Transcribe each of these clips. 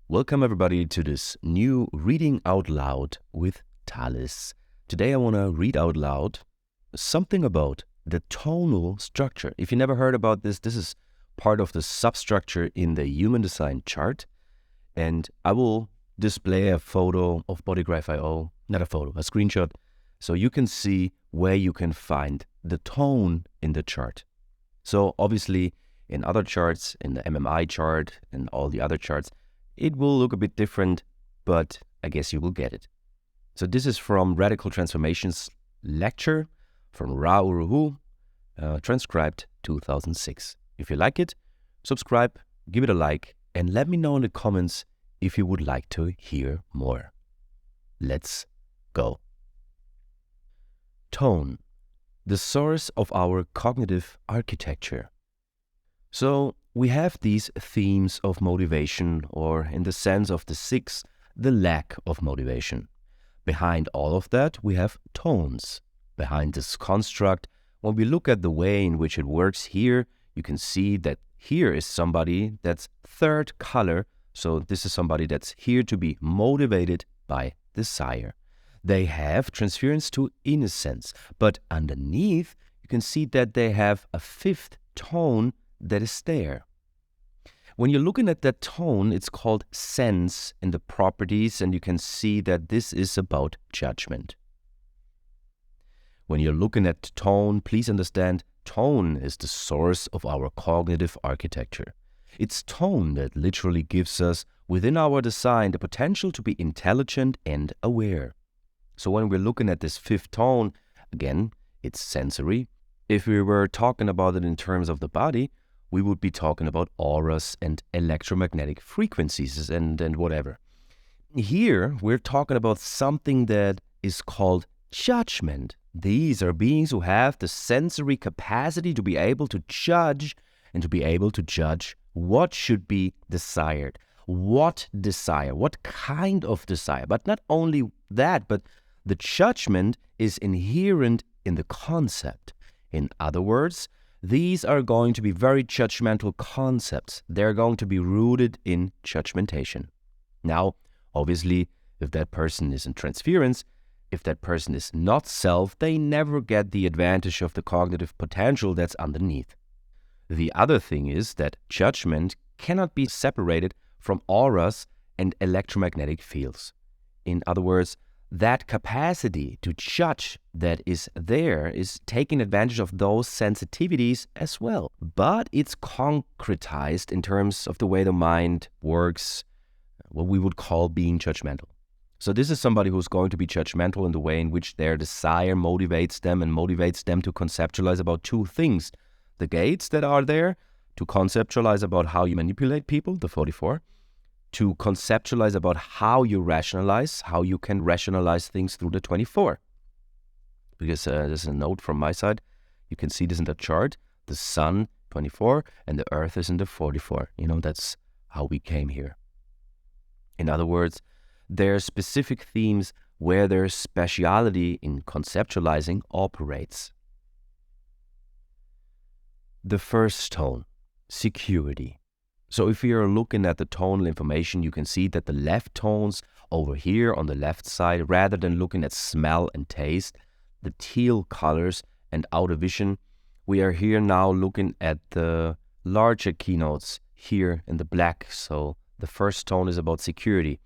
Welcome everybody to this new Reading Out Loud with Talis. Today I want to read out loud something about the tonal structure. If you never heard about this, this is part of the substructure in the human design chart. And I will display a photo of bodygraph.io, not a photo, a screenshot, so you can see where you can find the tone in the chart. So obviously in other charts, in the MMI chart and all the other charts, it will look a bit different, but I guess you will get it. So this is from Radical Transformations lecture from Ra Uru Hu, transcribed 2006. If you like it, subscribe, give it a like, and let me know in the comments if you would like to hear more. Let's go. Tone, the source of our cognitive architecture. So we have these themes of motivation, or in the sense of the six, the lack of motivation. Behind all of that, we have tones. Behind this construct, when we look at the way in which it works here, you can see that here is somebody that's third color. So this is somebody that's here to be motivated by desire. They have transference to innocence, but underneath, you can see that they have a fifth tone that is there. When you're looking at that tone, it's called sense in the properties, and you can see that this is about judgment. When you're looking at tone, please understand, tone is the source of our cognitive architecture. It's tone that literally gives us, within our design, the potential to be intelligent and aware. So when we're looking at this fifth tone, again, it's sensory. If we were talking about it in terms of the body, we would be talking about auras and electromagnetic frequencies and whatever. Here, we're talking about something that is called judgment. These are beings who have the sensory capacity to be able to judge and to be able to judge what should be desired. What desire, what kind of desire. But not only that, but the judgment is inherent in the concept. In other words, these are going to be very judgmental concepts. They're going to be rooted in judgmentation. Now, obviously, if that person is in transference, if that person is not self, they never get the advantage of the cognitive potential that's underneath. The other thing is that judgment cannot be separated from auras and electromagnetic fields. In other words, that capacity to judge that is there is taking advantage of those sensitivities as well. But it's concretized in terms of the way the mind works, what we would call being judgmental. So this is somebody who's going to be judgmental in the way in which their desire motivates them to conceptualize about two things. The gates that are there, to conceptualize about how you manipulate people, the 44, to conceptualize about how you rationalize, how you can rationalize things through the 24. Because there's a note from my side. You can see this in the chart. The sun, 24, and the earth is in the 44. That's how we came here. In other words, there are specific themes where their speciality in conceptualizing operates. The first tone, security. So if you're looking at the tonal information, you can see that the left tones over here on the left side, rather than looking at smell and taste, the teal colors and outer vision, we are here now looking at the larger keynotes here in the black. So the first tone is about security.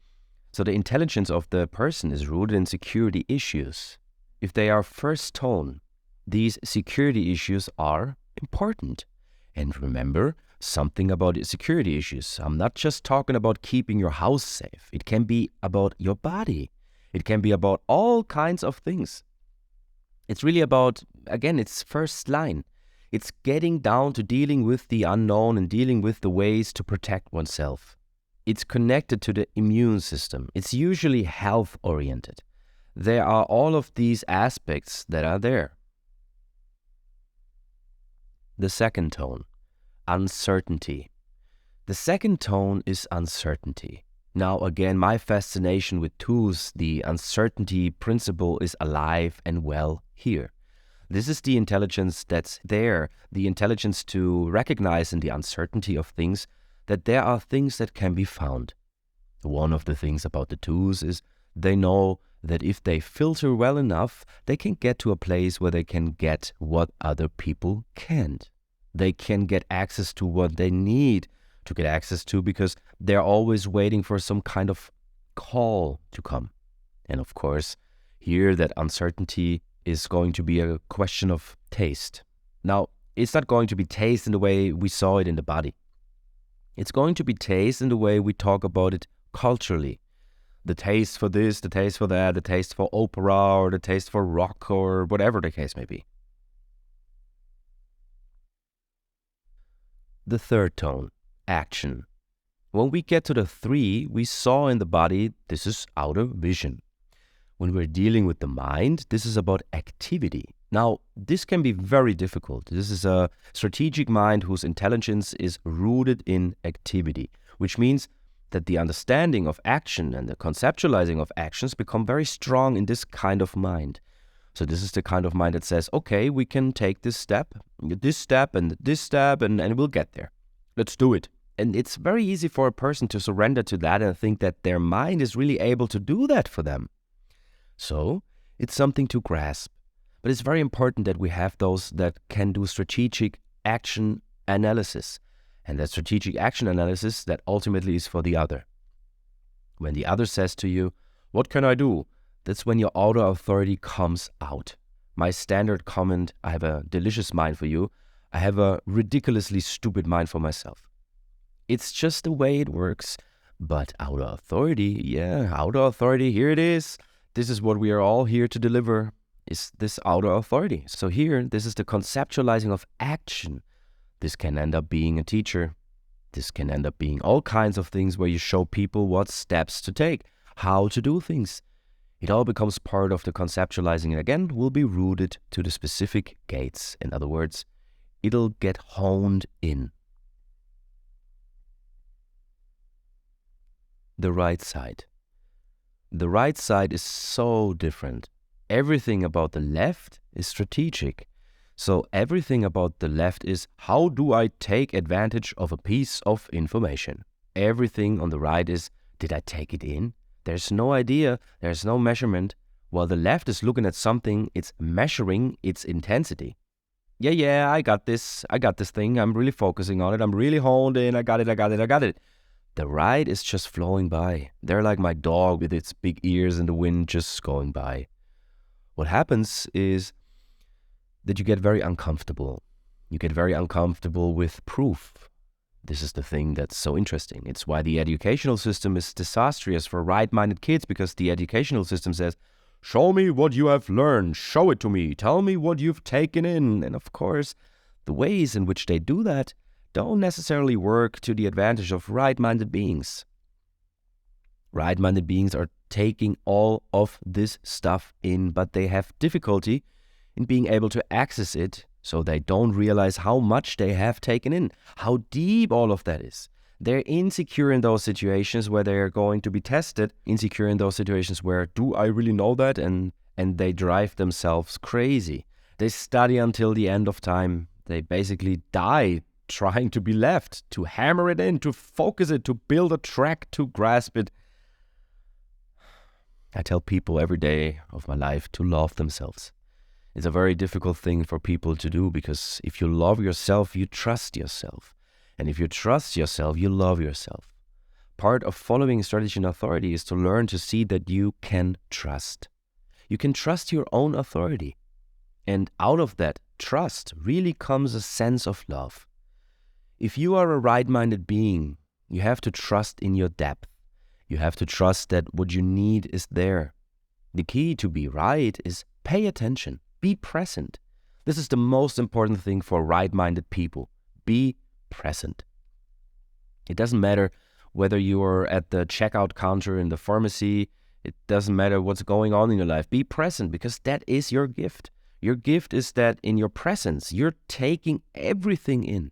So the intelligence of the person is rooted in security issues. If they are first tone, these security issues are important. And remember, something about security issues. I'm not just talking about keeping your house safe. It can be about your body. It can be about all kinds of things. It's really about, again, it's first line. It's getting down to dealing with the unknown and dealing with the ways to protect oneself. It's connected to the immune system. It's usually health-oriented. There are all of these aspects that are there. The second tone, uncertainty. The second tone is uncertainty. Now again, my fascination with tools, the uncertainty principle is alive and well here. This is the intelligence that's there, the intelligence to recognize in the uncertainty of things that there are things that can be found. One of the things about the twos is they know that if they filter well enough, they can get to a place where they can get what other people can't. They can get access to what they need to get access to because they're always waiting for some kind of call to come. And of course, here that uncertainty is going to be a question of taste. Now, it's not going to be taste in the way we saw it in the body. It's going to be taste in the way we talk about it culturally. The taste for this, the taste for that, the taste for opera, or the taste for rock, or whatever the case may be. The third tone, action. When we get to the 3, we saw in the body, this is outer vision. When we're dealing with the mind, this is about activity. Now, this can be very difficult. This is a strategic mind whose intelligence is rooted in activity, which means that the understanding of action and the conceptualizing of actions become very strong in this kind of mind. So this is the kind of mind that says, okay, we can take this step, and we'll get there. Let's do it. And it's very easy for a person to surrender to that and think that their mind is really able to do that for them. So it's something to grasp. But it's very important that we have those that can do strategic action analysis. And that strategic action analysis that ultimately is for the other. When the other says to you, what can I do? That's when your outer authority comes out. My standard comment, I have a delicious mind for you. I have a ridiculously stupid mind for myself. It's just the way it works. But outer authority, outer authority, here it is. This is what we are all here to deliver, is this outer authority. So here, this is the conceptualizing of action. This can end up being a teacher. This can end up being all kinds of things where you show people what steps to take, how to do things. It all becomes part of the conceptualizing and again will be rooted to the specific gates. In other words, it'll get honed in. The right side. The right side is so different. Everything about the left is strategic. So everything about the left is, how do I take advantage of a piece of information? Everything on the right is, did I take it in? There's no idea, there's no measurement. While the left is looking at something, it's measuring its intensity. Yeah, I got this thing, I'm really focusing on it, I'm really honed in, I got it. The right is just flowing by. They're like my dog with its big ears in the wind just going by. What happens is that you get very uncomfortable. You get very uncomfortable with proof. This is the thing that's so interesting. It's why the educational system is disastrous for right-minded kids, because the educational system says, show me what you have learned, show it to me, tell me what you've taken in. And of course, the ways in which they do that don't necessarily work to the advantage of right-minded beings. Right-minded beings are taking all of this stuff in, but they have difficulty in being able to access it, so they don't realize how much they have taken in, how deep all of that is. They're insecure in those situations where they're going to be tested, insecure in those situations where, do I really know that? And they drive themselves crazy. They study until the end of time. They basically die trying to be left, to hammer it in, to focus it, to build a track, to grasp it. I tell people every day of my life to love themselves. It's a very difficult thing for people to do, because if you love yourself, you trust yourself. And if you trust yourself, you love yourself. Part of following strategy and authority is to learn to see that you can trust. You can trust your own authority. And out of that trust really comes a sense of love. If you are a right-minded being, you have to trust in your depth. You have to trust that what you need is there. The key to be right is pay attention. Be present. This is the most important thing for right-minded people. Be present. It doesn't matter whether you are at the checkout counter in the pharmacy. It doesn't matter what's going on in your life. Be present, because that is your gift. Your gift is that in your presence, you're taking everything in.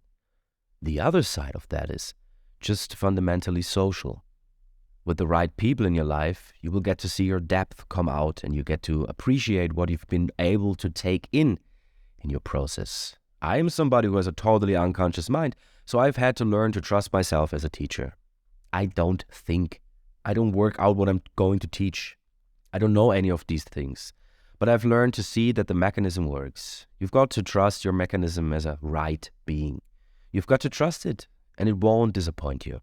The other side of that is just fundamentally social. With the right people in your life, you will get to see your depth come out, and you get to appreciate what you've been able to take in your process. I am somebody who has a totally unconscious mind, so I've had to learn to trust myself as a teacher. I don't think, I don't work out what I'm going to teach. I don't know any of these things. But I've learned to see that the mechanism works. You've got to trust your mechanism as a right being. You've got to trust it, and it won't disappoint you.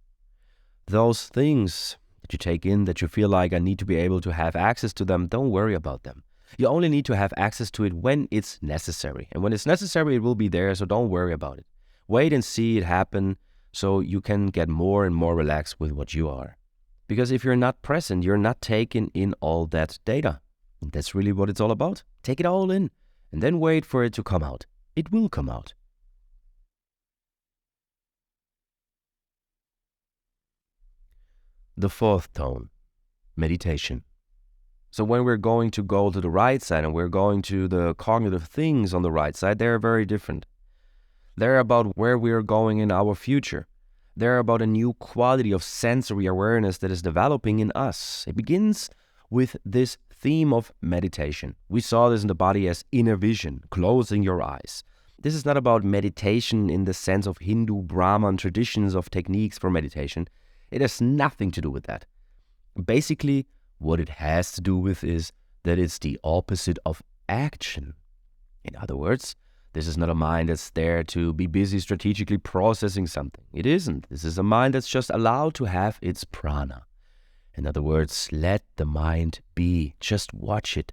Those things that you take in that you feel like I need to be able to have access to them, don't worry about them. You only need to have access to it when it's necessary. And when it's necessary, it will be there, so don't worry about it. Wait and see it happen so you can get more and more relaxed with what you are. Because if you're not present, you're not taking in all that data. And that's really what it's all about. Take it all in and then wait for it to come out. It will come out. The fourth tone, meditation. So when we're going to go to the right side and we're going to the cognitive things on the right side, they're very different. They're about where we're going in our future. They're about a new quality of sensory awareness that is developing in us. It begins with this theme of meditation. We saw this in the body as inner vision, closing your eyes. This is not about meditation in the sense of Hindu Brahman traditions of techniques for meditation. It has nothing to do with that. Basically, what it has to do with is that it's the opposite of action. In other words, this is not a mind that's there to be busy strategically processing something. It isn't. This is a mind that's just allowed to have its prana. In other words, let the mind be. Just watch it.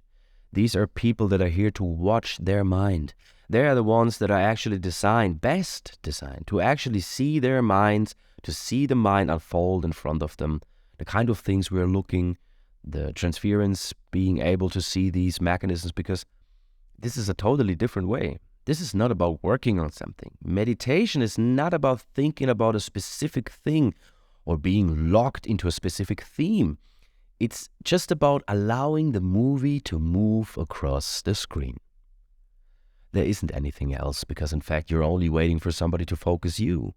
These are people that are here to watch their mind. They are the ones that are actually best designed, to actually see their minds, to see the mind unfold in front of them. The kind of things we're looking, the transference, being able to see these mechanisms, because this is a totally different way. This is not about working on something. Meditation is not about thinking about a specific thing or being locked into a specific theme. It's just about allowing the movie to move across the screen. There isn't anything else, because in fact you're only waiting for somebody to focus you.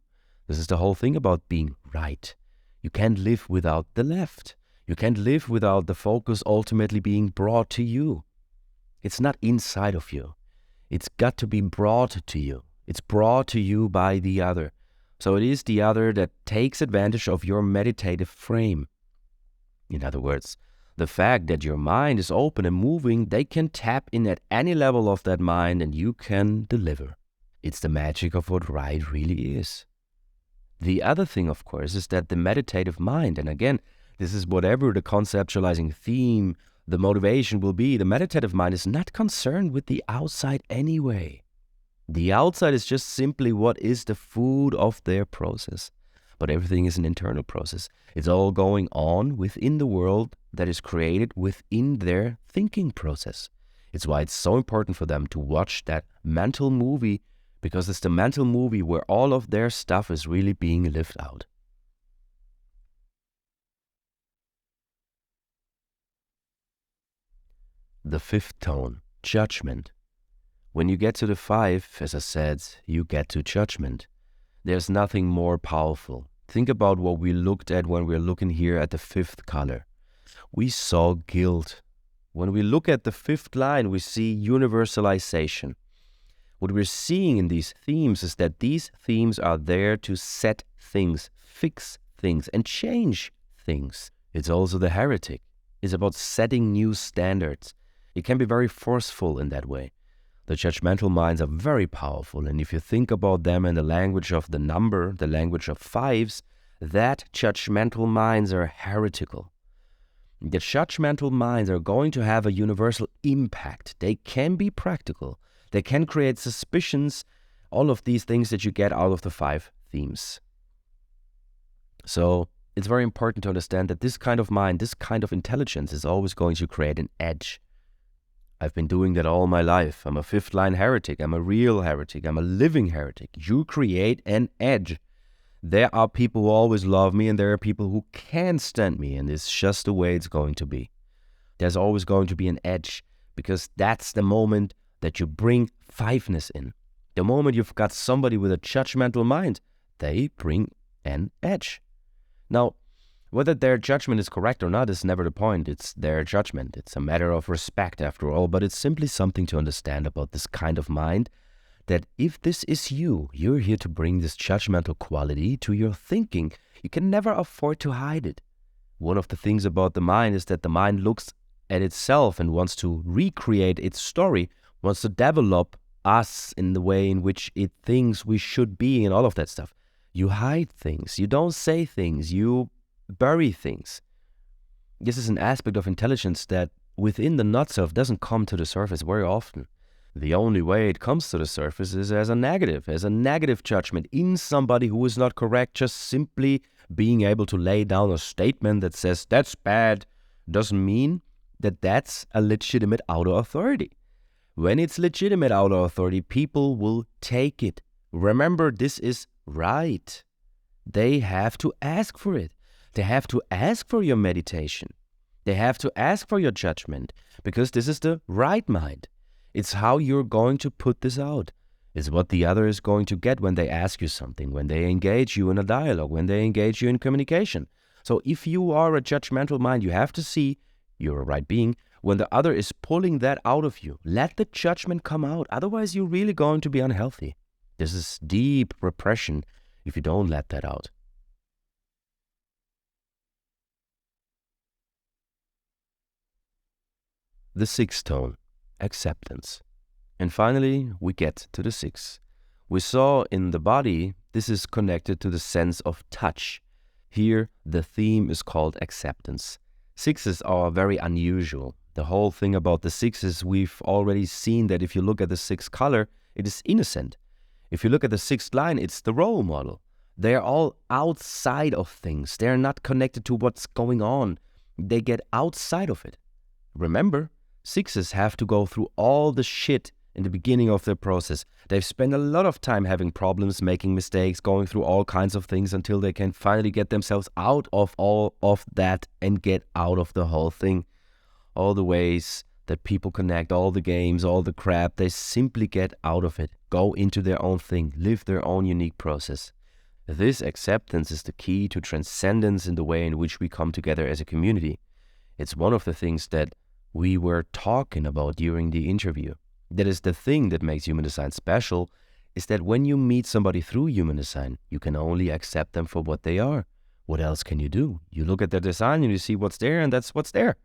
This is the whole thing about being right. You can't live without the left. You can't live without the focus ultimately being brought to you. It's not inside of you. It's got to be brought to you. It's brought to you by the other. So it is the other that takes advantage of your meditative frame. In other words, the fact that your mind is open and moving, they can tap in at any level of that mind and you can deliver. It's the magic of what right really is. The other thing, of course, is that the meditative mind, and again, this is whatever the conceptualizing theme, the motivation will be, the meditative mind is not concerned with the outside anyway. The outside is just simply what is the food of their process. But everything is an internal process. It's all going on within the world that is created within their thinking process. It's why it's so important for them to watch that mental movie, because it's the mental movie where all of their stuff is really being lived out. The fifth tone, judgment. When you get to the 5, as I said, you get to judgment. There's nothing more powerful. Think about what we looked at when we're looking here at the 5th color. We saw guilt. When we look at the 5th line, we see universalization. What we're seeing in these themes is that these themes are there to set things, fix things, and change things. It's also the heretic. It's about setting new standards. It can be very forceful in that way. The judgmental minds are very powerful, and if you think about them in the language of the number, the language of 5s, that judgmental minds are heretical. The judgmental minds are going to have a universal impact. They can be practical. They can create suspicions, all of these things that you get out of the 5 themes. So it's very important to understand that this kind of mind, this kind of intelligence is always going to create an edge. I've been doing that all my life. I'm a 5th line heretic. I'm a real heretic. I'm a living heretic. You create an edge. There are people who always love me and there are people who can't stand me, and it's just the way it's going to be. There's always going to be an edge, because that's the moment that you bring 5ness in. The moment you've got somebody with a judgmental mind, they bring an edge. Now, whether their judgment is correct or not is never the point. It's their judgment. It's a matter of respect after all, but it's simply something to understand about this kind of mind, that if this is you, you're here to bring this judgmental quality to your thinking. You can never afford to hide it. One of the things about the mind is that the mind looks at itself and wants to recreate its story, wants to develop us in the way in which it thinks we should be and all of that stuff. You hide things, you don't say things, you bury things. This is an aspect of intelligence that within the not-self doesn't come to the surface very often. The only way it comes to the surface is as a negative judgment in somebody who is not correct. Just simply being able to lay down a statement that says that's bad doesn't mean that that's a legitimate outer authority. When it's legitimate outer authority, people will take it. Remember, this is right. They have to ask for it. They have to ask for your meditation. They have to ask for your judgment, because this is the right mind. It's how you're going to put this out. It's what the other is going to get when they ask you something, when they engage you in a dialogue, when they engage you in communication. So if you are a judgmental mind, you have to see you're a right being. When the other is pulling that out of you, let the judgment come out. Otherwise, you're really going to be unhealthy. This is deep repression if you don't let that out. The sixth tone, acceptance. And finally, we get to the sixth. We saw in the body, this is connected to the sense of touch. Here, the theme is called acceptance. Sixes are very unusual. The whole thing about the sixes, we've already seen that if you look at the sixth color, it is innocent. If you look at the sixth line, it's the role model. They are all outside of things. They're not connected to what's going on. They get outside of it. Remember, sixes have to go through all the shit in the beginning of their process. They've spent a lot of time having problems, making mistakes, going through all kinds of things until they can finally get themselves out of all of that and get out of the whole thing. All the ways that people connect, all the games, all the crap, they simply get out of it, go into their own thing, live their own unique process. This acceptance is the key to transcendence in the way in which we come together as a community. It's one of the things that we were talking about during the interview. That is the thing that makes human design special, is that when you meet somebody through human design, you can only accept them for what they are. What else can you do? You look at their design and you see what's there, and that's what's there.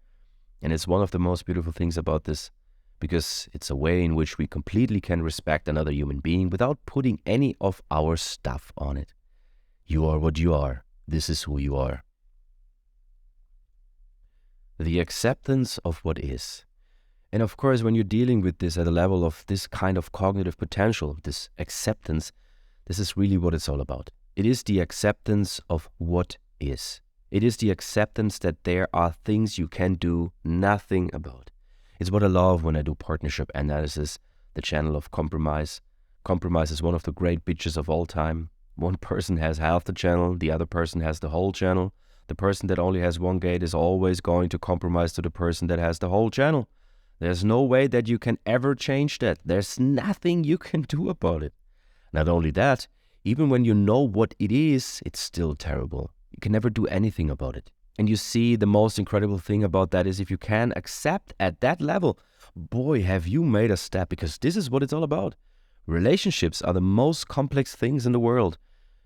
And it's one of the most beautiful things about this, because it's a way in which we completely can respect another human being without putting any of our stuff on it. You are what you are. This is who you are. The acceptance of what is. And of course, when you're dealing with this at a level of this kind of cognitive potential, this acceptance, this is really what it's all about. It is the acceptance of what is. It is the acceptance that there are things you can do nothing about. It's what I love when I do partnership analysis, the channel of compromise. Compromise is one of the great bitches of all time. One person has half the channel, the other person has the whole channel. The person that only has one gate is always going to compromise to the person that has the whole channel. There's no way that you can ever change that. There's nothing you can do about it. Not only that, even when you know what it is, it's still terrible. You can never do anything about it. And you see, the most incredible thing about that is if you can accept at that level, boy, have you made a step, because this is what it's all about. Relationships are the most complex things in the world.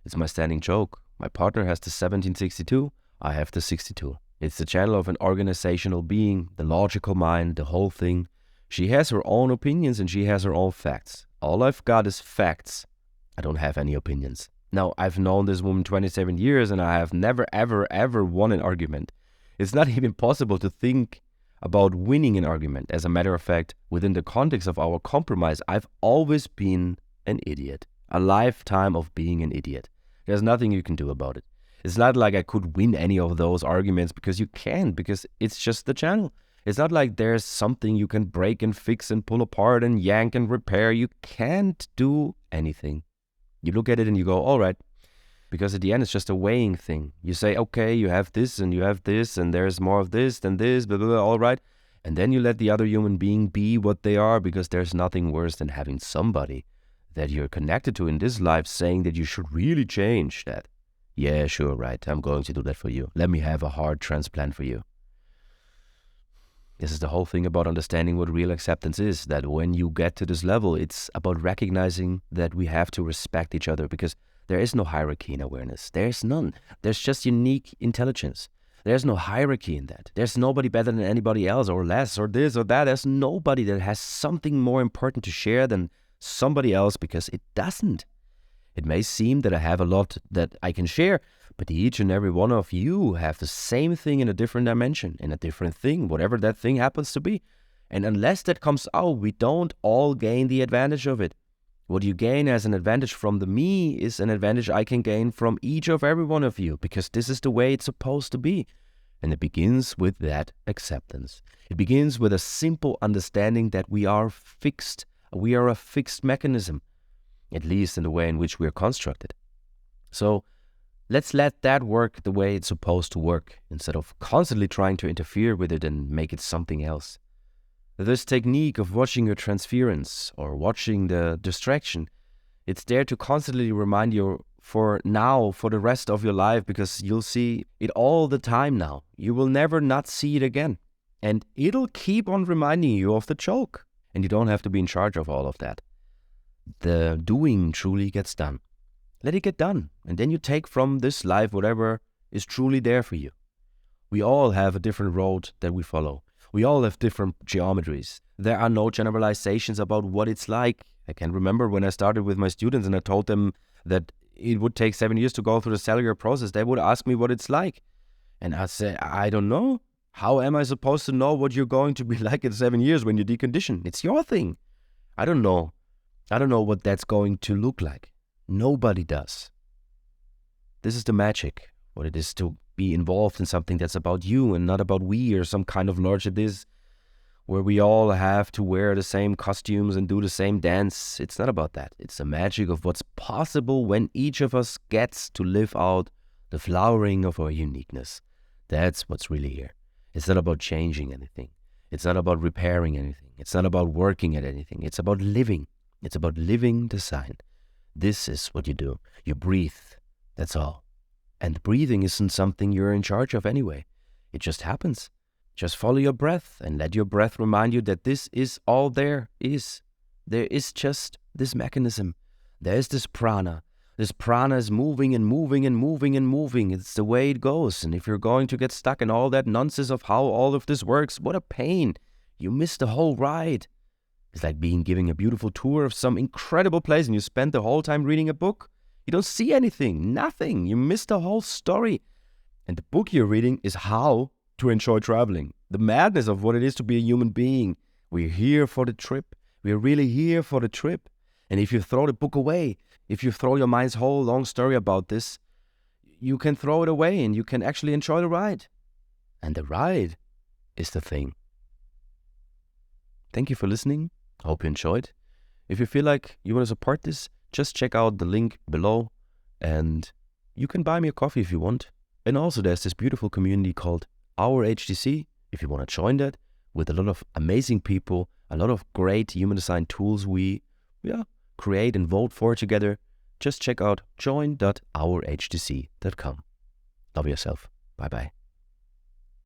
It's my standing joke. My partner has the 1762. I have the 62. It's the channel of an organizational being, the logical mind, the whole thing. She has her own opinions and she has her own facts. All I've got is facts. I don't have any opinions. Now, I've known this woman 27 years and I have never, ever, ever won an argument. It's not even possible to think about winning an argument. As a matter of fact, within the context of our compromise, I've always been an idiot. A lifetime of being an idiot. There's nothing you can do about it. It's not like I could win any of those arguments, because you can't, because it's just the channel. It's not like there's something you can break and fix and pull apart and yank and repair. You can't do anything. You look at it and you go, all right, because at the end it's just a weighing thing. You say, okay, you have this and you have this and there's more of this than this, blah, blah, blah, all right. And then you let the other human being be what they are, because there's nothing worse than having somebody that you're connected to in this life saying that you should really change that. Yeah, sure, right. I'm going to do that for you. Let me have a heart transplant for you. This is the whole thing about understanding what real acceptance is, that when you get to this level, it's about recognizing that we have to respect each other, because there is no hierarchy in awareness. There's none. There's just unique intelligence. There's no hierarchy in that. There's nobody better than anybody else, or less, or this or that. There's nobody that has something more important to share than somebody else, because it doesn't. It may seem that I have a lot that I can share, but each and every one of you have the same thing in a different dimension, in a different thing, whatever that thing happens to be. And unless that comes out, we don't all gain the advantage of it. What you gain as an advantage from the me is an advantage I can gain from each of every one of you, because this is the way it's supposed to be. And it begins with that acceptance. It begins with a simple understanding that we are fixed. We are a fixed mechanism, at least in the way in which we are constructed. So let's let that work the way it's supposed to work, instead of constantly trying to interfere with it and make it something else. This technique of watching your transference, or watching the distraction, it's there to constantly remind you for now, for the rest of your life, because you'll see it all the time now. You will never not see it again. And it'll keep on reminding you of the joke. And you don't have to be in charge of all of that. The doing truly gets done. Let it get done. And then you take from this life whatever is truly there for you. We all have a different road that we follow. We all have different geometries. There are no generalizations about what it's like. I can remember when I started with my students and I told them that it would take 7 years to go through the cellular process. They would ask me what it's like. And I said, I don't know. How am I supposed to know what you're going to be like in 7 years when you decondition? It's your thing. I don't know. I don't know what that's going to look like. Nobody does. This is the magic, what it is to be involved in something that's about you and not about we or some kind of larger this, where we all have to wear the same costumes and do the same dance. It's not about that. It's the magic of what's possible when each of us gets to live out the flowering of our uniqueness. That's what's really here. It's not about changing anything. It's not about repairing anything. It's not about working at anything. It's about living. It's about living the sign. This is what you do. You breathe. That's all. And breathing isn't something you're in charge of anyway. It just happens. Just follow your breath and let your breath remind you that this is all there is. There is just this mechanism. There's this prana. This prana is moving and moving and moving and moving. It's the way it goes. And if you're going to get stuck in all that nonsense of how all of this works, what a pain. You miss the whole ride. It's like giving a beautiful tour of some incredible place and you spend the whole time reading a book. You don't see anything, nothing. You miss the whole story. And the book you're reading is how to enjoy traveling. The madness of what it is to be a human being. We're here for the trip. We're really here for the trip. And if you throw the book away, if you throw your mind's whole long story about this, you can throw it away and you can actually enjoy the ride. And the ride is the thing. Thank you for listening. I hope you enjoyed. If you feel like you want to support this, just check out the link below and you can buy me a coffee if you want. And also there's this beautiful community called Our HTC, if you want to join that, with a lot of amazing people, a lot of great human design tools we create and vote for together. Just check out join.ourhtc.com. Love yourself. Bye-bye.